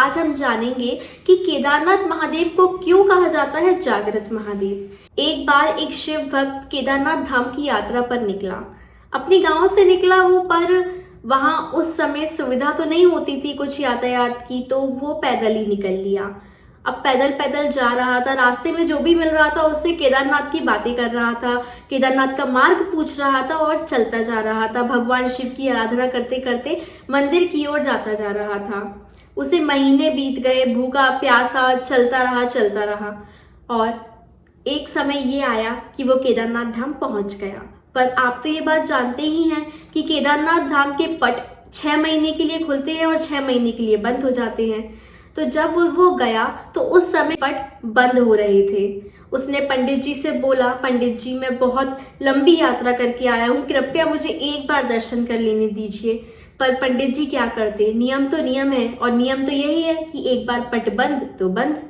आज हम जानेंगे कि केदारनाथ महादेव को क्यों कहा जाता है जागृत महादेव। एक बार एक शिव भक्त केदारनाथ धाम की यात्रा पर निकला। अपने गांव से निकला वो, पर वहां उस समय सुविधा तो नहीं होती थी कुछ यातायात की, तो वो पैदल ही निकल लिया। अब पैदल पैदल जा रहा था, रास्ते में जो भी मिल रहा था उससे केदारनाथ की बातें कर रहा था, केदारनाथ का मार्ग पूछ रहा था और चलता जा रहा था। भगवान शिव की आराधना करते करते मंदिर की ओर जाता जा रहा था। उसे महीने बीत गए, भूखा प्यासा चलता रहा और एक समय ये आया कि वो केदारनाथ धाम पहुंच गया। पर आप तो ये बात जानते ही हैं कि केदारनाथ धाम के पट 6 महीने के लिए खुलते हैं और 6 महीने के लिए बंद हो जाते हैं। तो जब वो गया तो उस समय पट बंद हो रहे थे। उसने पंडित जी से बोला, पंडित जी मैं बहुत लंबी यात्रा करके आया हूँ, कृपया मुझे एक बार दर्शन कर लेने दीजिए। पर पंडित जी क्या करते, नियम तो नियम है और नियम तो यही है कि एक बार पट बंद तो बंद।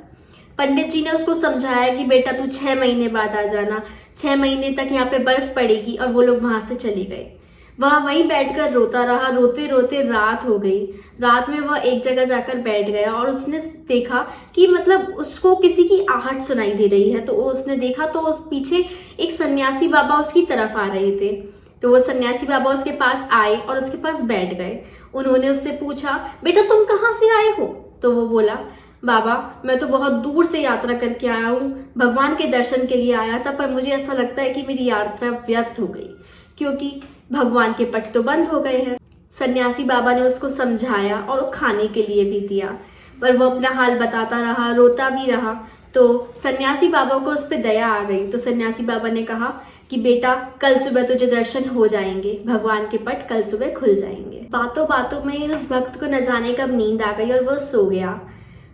पंडित जी ने उसको समझाया कि बेटा तू 6 महीने बाद आ जाना, 6 महीने तक यहाँ पे बर्फ पड़ेगी। और वो लोग वहां से चले गए। वह वहीं बैठकर रोता रहा, रोते रोते रात हो गई। रात में वह एक जगह जाकर बैठ गया और उसने देखा कि मतलब उसको किसी की आहट सुनाई दे रही है। तो उसने देखा तो उस पीछे एक सन्यासी बाबा उसकी तरफ आ रहे थे। तो वो सन्यासी बाबा उसके पास आए और उसके पास बैठ गए। उन्होंने उससे पूछा, बेटा तुम कहाँ से आए हो? तो वो बोला, बाबा मैं तो बहुत दूर से यात्रा करके आया हूँ, भगवान के दर्शन के लिए आया था, पर मुझे ऐसा लगता है कि मेरी यात्रा व्यर्थ हो गई क्योंकि भगवान के पट तो बंद हो गए हैं। सन्यासी बाबा ने उसको समझाया और खाने के लिए भी दिया, पर वो अपना हाल बताता रहा, रोता भी रहा। तो सन्यासी बाबा को उस पर दया आ गई। तो सन्यासी बाबा ने कहा कि बेटा कल सुबह तुझे दर्शन हो जाएंगे, भगवान के पट कल सुबह खुल जाएंगे। बातों बातों में उस भक्त को न जाने कब नींद आ गई और वह सो गया।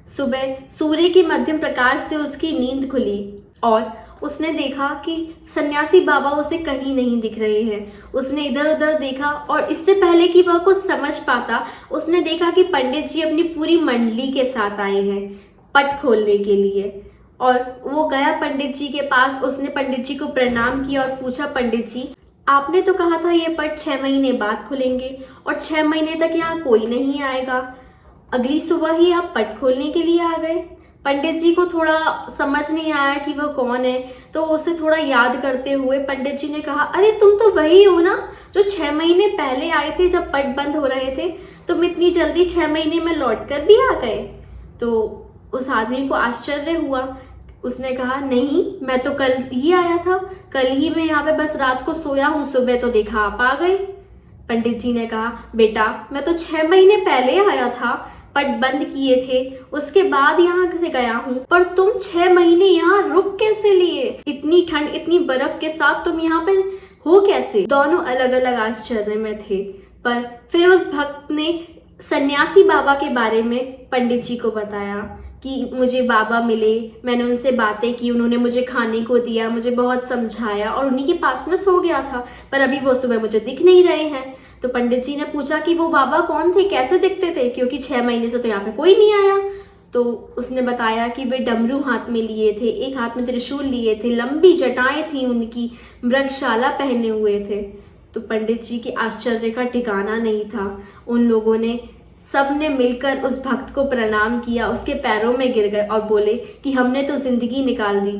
सुबह सूर्य के मध्यम प्रकाश से उसकी नींद खुली और उसने देखा कि सन्यासी बाबा उसे कहीं नहीं दिख रहे हैं। उसने इधर उधर देखा और इससे पहले कि वह कुछ समझ पाता, उसने देखा कि पंडित जी अपनी पूरी मंडली के साथ आए हैं पट खोलने के लिए। और वो गया पंडित जी के पास, उसने पंडित जी को प्रणाम किया और पूछा, पंडित जी आपने तो कहा था ये पट 6 महीने बाद खुलेंगे और 6 महीने तक यहाँ कोई नहीं आएगा, अगली सुबह ही आप पट खोलने के लिए आ गए। पंडित जी को थोड़ा समझ नहीं आया कि वह कौन है, तो उसे थोड़ा याद करते हुए पंडित जी ने कहा, अरे तुम तो वही हो ना जो 6 महीने पहले आए थे जब पट बंद हो रहे थे, तुम इतनी जल्दी 6 महीने में लौट कर भी आ गए। तो उस आदमी को आश्चर्य हुआ। उसने कहा, नहीं मैं तो कल ही आया था, कल ही मैं यहाँ पे बस रात को सोया हूँ, सुबह तो देखा आप आ गए। पंडित जी ने कहा, बेटा मैं तो 6 महीने पहले आया था, पट बंद किए थे, उसके बाद यहाँ से गया हूँ, पर तुम 6 महीने यहाँ रुक कैसे लिए? इतनी ठंड इतनी बर्फ के साथ तुम यहाँ पे हो कैसे? दोनों अलग अलग आश्चर्य में थे। पर फिर उस भक्त ने सन्यासी बाबा के बारे में पंडित जी को बताया कि मुझे बाबा मिले, मैंने उनसे बातें की, उन्होंने मुझे खाने को दिया, मुझे बहुत समझाया और उन्हीं के पास में सो गया था, पर अभी वो सुबह मुझे दिख नहीं रहे हैं। तो पंडित जी ने पूछा कि वो बाबा कौन थे, कैसे दिखते थे, क्योंकि 6 महीने से तो यहाँ पे कोई नहीं आया। तो उसने बताया कि वे डमरू हाथ में लिए थे, एक हाथ में त्रिशूल लिए थे, लंबी जटाएं थी उनकी, मृगशाला पहने हुए थे। तो पंडित जी के आश्चर्य का ठिकाना नहीं था। उन लोगों ने सब ने मिलकर उस भक्त को प्रणाम किया, उसके पैरों में गिर गए और बोले कि हमने तो जिंदगी निकाल दी,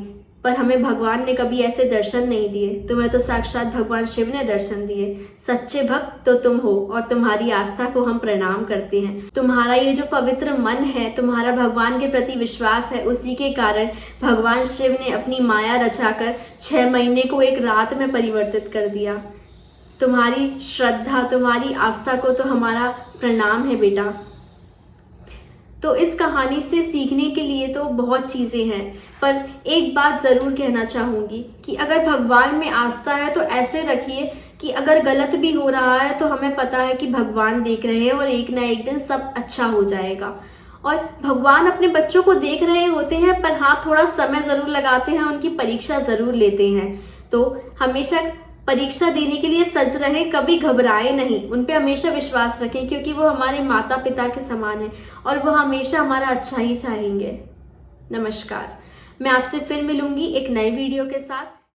पर हमें भगवान ने कभी ऐसे दर्शन नहीं दिए, तुम्हें तो साक्षात भगवान शिव ने दर्शन दिए। सच्चे भक्त तो तुम हो और तुम्हारी आस्था को हम प्रणाम करते हैं। तुम्हारा ये जो पवित्र मन है, तुम्हारा भगवान के प्रति विश्वास है, उसी के कारण भगवान शिव ने अपनी माया रचाकर 6 महीने को एक रात में परिवर्तित कर दिया। तुम्हारी श्रद्धा, तुम्हारी आस्था को तो हमारा प्रणाम है बेटा। तो इस कहानी से सीखने के लिए तो बहुत चीज़ें हैं, पर एक बात ज़रूर कहना चाहूँगी कि अगर भगवान में आस्था है तो ऐसे रखिए कि अगर गलत भी हो रहा है तो हमें पता है कि भगवान देख रहे हैं और एक ना एक दिन सब अच्छा हो जाएगा। और भगवान अपने बच्चों को देख रहे होते हैं, पर हाँ थोड़ा समय ज़रूर लगाते हैं, उनकी परीक्षा ज़रूर लेते हैं। तो हमेशा परीक्षा देने के लिए सज रहे, कभी घबराए नहीं, उन पे हमेशा विश्वास रखें क्योंकि वो हमारे माता पिता के समान है और वो हमेशा हमारा अच्छा ही चाहेंगे। नमस्कार, मैं आपसे फिर मिलूंगी एक नए वीडियो के साथ।